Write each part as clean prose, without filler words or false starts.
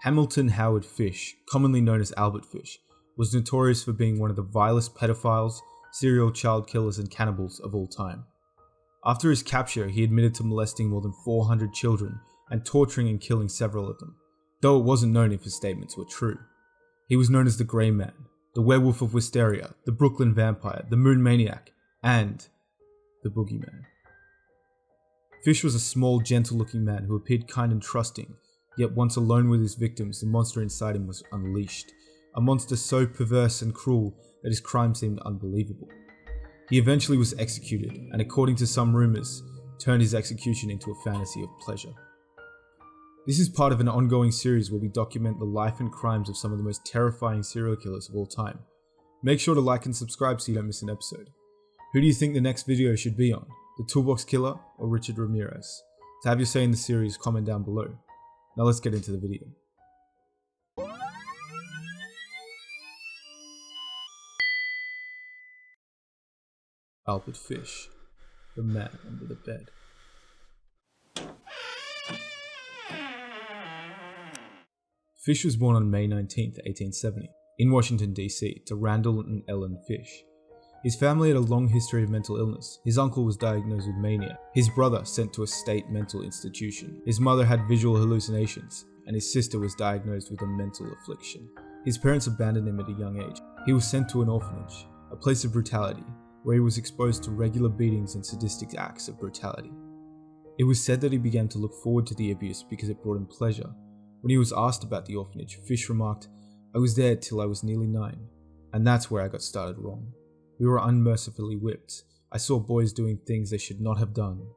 Hamilton Howard Fish, commonly known as Albert Fish, was notorious for being one of the vilest pedophiles, serial child killers and cannibals of all time. After his capture, he admitted to molesting more than 400 children and torturing and killing several of them, though it wasn't known if his statements were true. He was known as the Grey Man, the Werewolf of Wysteria, the Brooklyn Vampire, the Moon Maniac, and the Boogey Man. Fish was a small, gentle-looking man who appeared kind and trusting, yet once alone with his victims, the monster inside him was unleashed, a monster so perverse and cruel that his crime seemed unbelievable. He eventually was executed, and according to some rumors, turned his execution into a fantasy of pleasure. This is part of an ongoing series where we document the life and crimes of some of the most terrifying serial killers of all time. Make sure to like and subscribe so you don't miss an episode. Who do you think the next video should be on? The Toolbox Killer or Richard Ramirez? To have your say in the series, comment down below. Now let's get into the video. Albert Fish, the man under the bed. Fish was born on May 19, 1870, in Washington, D.C., to Randall and Ellen Fish. His family had a long history of mental illness. His uncle was diagnosed with mania, his brother sent to a state mental institution, his mother had visual hallucinations, and his sister was diagnosed with a mental affliction. His parents abandoned him at a young age. He was sent to an orphanage, a place of brutality, where he was exposed to regular beatings and sadistic acts of brutality. It was said that he began to look forward to the abuse because it brought him pleasure. When he was asked about the orphanage, Fish remarked, "I was there till I was nearly 9, and that's where I got started wrong. We were unmercifully whipped. I saw boys doing things they should not have done."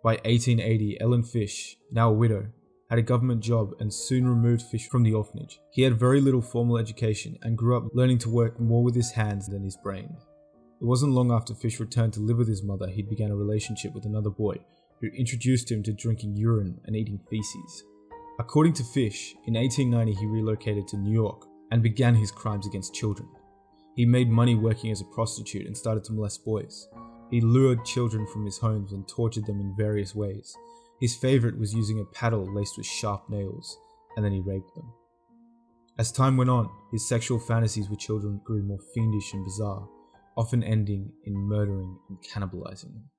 By 1880, Ellen Fish, now a widow, had a government job and soon removed Fish from the orphanage. He had very little formal education and grew up learning to work more with his hands than his brain. It wasn't long after Fish returned to live with his mother he began a relationship with another boy who introduced him to drinking urine and eating feces. According to Fish, in 1890 he relocated to New York and began his crimes against children. He made money working as a prostitute and started to molest boys. He lured children from his homes and tortured them in various ways. His favorite was using a paddle laced with sharp nails, and then he raped them. As time went on, his sexual fantasies with children grew more fiendish and bizarre, often ending in murdering and cannibalizing them.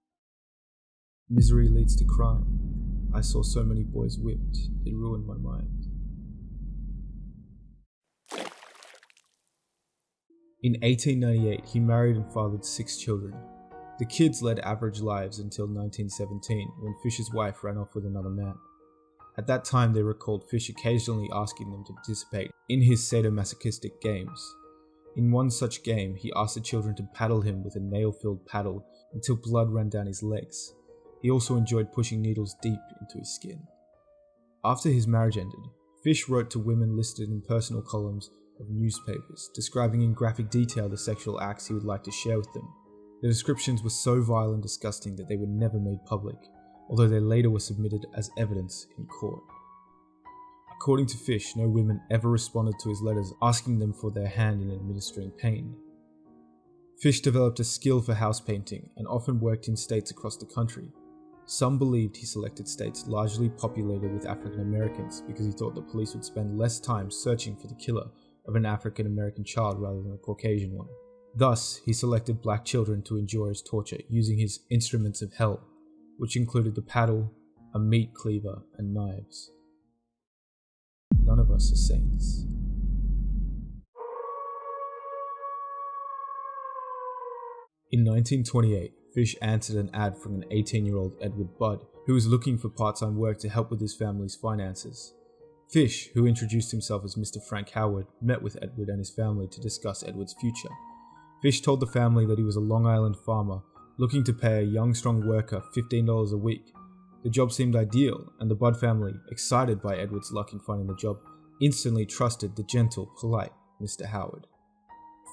Misery leads to crime. I saw so many boys whipped, it ruined my mind. In 1898, he married and fathered 6 children. The kids led average lives until 1917, when Fish's wife ran off with another man. At that time, they recalled Fish occasionally asking them to participate in his sadomasochistic games. In one such game, he asked the children to paddle him with a nail-filled paddle until blood ran down his legs. He also enjoyed pushing needles deep into his skin. After his marriage ended, Fish wrote to women listed in personal columns of newspapers, describing in graphic detail the sexual acts he would like to share with them. The descriptions were so vile and disgusting that they were never made public, although they later were submitted as evidence in court. According to Fish, no women ever responded to his letters asking them for their hand in administering pain. Fish developed a skill for house painting and often worked in states across the country. Some believed he selected states largely populated with African Americans because he thought the police would spend less time searching for the killer of an African American child rather than a Caucasian one. Thus, he selected black children to enjoy his torture using his instruments of hell, which included the paddle, a meat cleaver, and knives. None of us are saints. In 1928, Fish answered an ad from an 18-year-old Edward Budd, who was looking for part-time work to help with his family's finances. Fish, who introduced himself as Mr. Frank Howard, met with Edward and his family to discuss Edward's future. Fish told the family that he was a Long Island farmer looking to pay a young, strong worker $15 a week. The job seemed ideal, and the Budd family, excited by Edward's luck in finding the job, instantly trusted the gentle, polite Mr. Howard.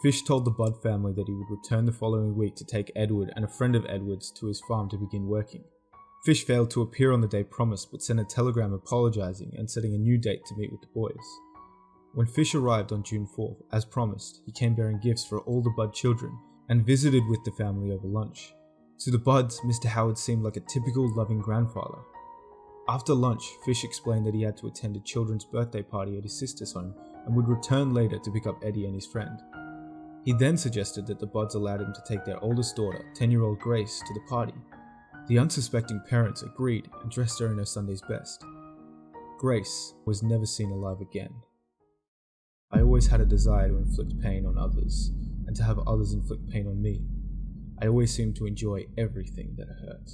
Fish told the Budd family that he would return the following week to take Edward and a friend of Edward's to his farm to begin working. Fish failed to appear on the day promised but sent a telegram apologizing and setting a new date to meet with the boys. When Fish arrived on June 4th, as promised, he came bearing gifts for all the Budd children and visited with the family over lunch. To the Budds, Mr. Howard seemed like a typical loving grandfather. After lunch, Fish explained that he had to attend a children's birthday party at his sister's home and would return later to pick up Eddie and his friend. He then suggested that the Budds allowed him to take their oldest daughter, 10-year-old Grace, to the party. The unsuspecting parents agreed and dressed her in her Sunday's best. Grace was never seen alive again. I always had a desire to inflict pain on others, and to have others inflict pain on me. I always seemed to enjoy everything that hurt.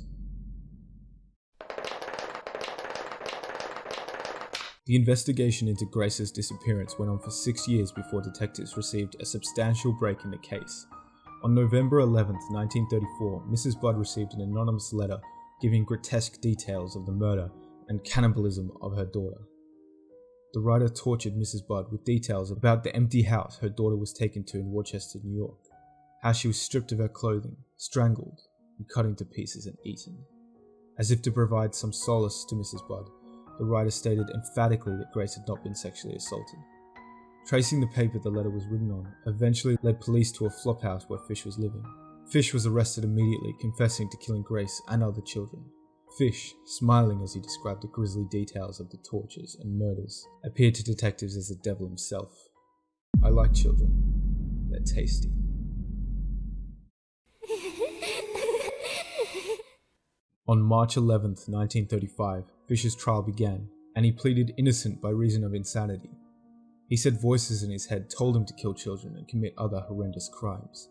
The investigation into Grace's disappearance went on for 6 years before detectives received a substantial break in the case. On November 11, 1934, Mrs. Budd received an anonymous letter giving grotesque details of the murder and cannibalism of her daughter. The writer tortured Mrs. Budd with details about the empty house her daughter was taken to in Worcester, New York, how she was stripped of her clothing, strangled, and cut into pieces and eaten. As if to provide some solace to Mrs. Budd, the writer stated emphatically that Grace had not been sexually assaulted. Tracing the paper the letter was written on eventually led police to a flophouse where Fish was living. Fish was arrested immediately, confessing to killing Grace and other children. Fish, smiling as he described the grisly details of the tortures and murders, appeared to detectives as the devil himself. I like children. They're tasty. On March 11, 1935, Fish's trial began, and he pleaded innocent by reason of insanity. He said voices in his head told him to kill children and commit other horrendous crimes.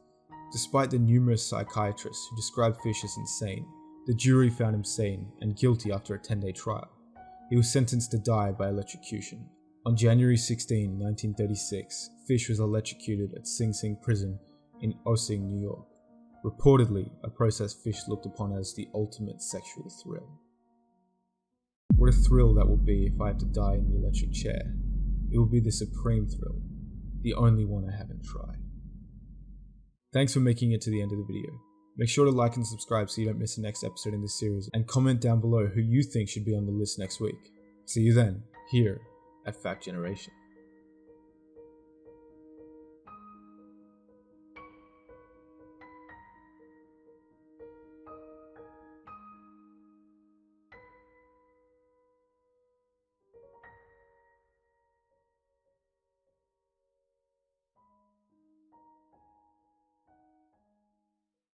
Despite the numerous psychiatrists who described Fish as insane, the jury found him sane and guilty after a 10-day trial. He was sentenced to die by electrocution. On January 16, 1936, Fish was electrocuted at Sing Sing Prison in Ossing, New York. Reportedly, a process Fish looked upon as the ultimate sexual thrill. What a thrill that will be if I have to die in the electric chair. It will be the supreme thrill, the only one I haven't tried. Thanks for making it to the end of the video. Make sure to like and subscribe so you don't miss the next episode in this series, and comment down below who you think should be on the list next week. See you then, here at Fact Generation.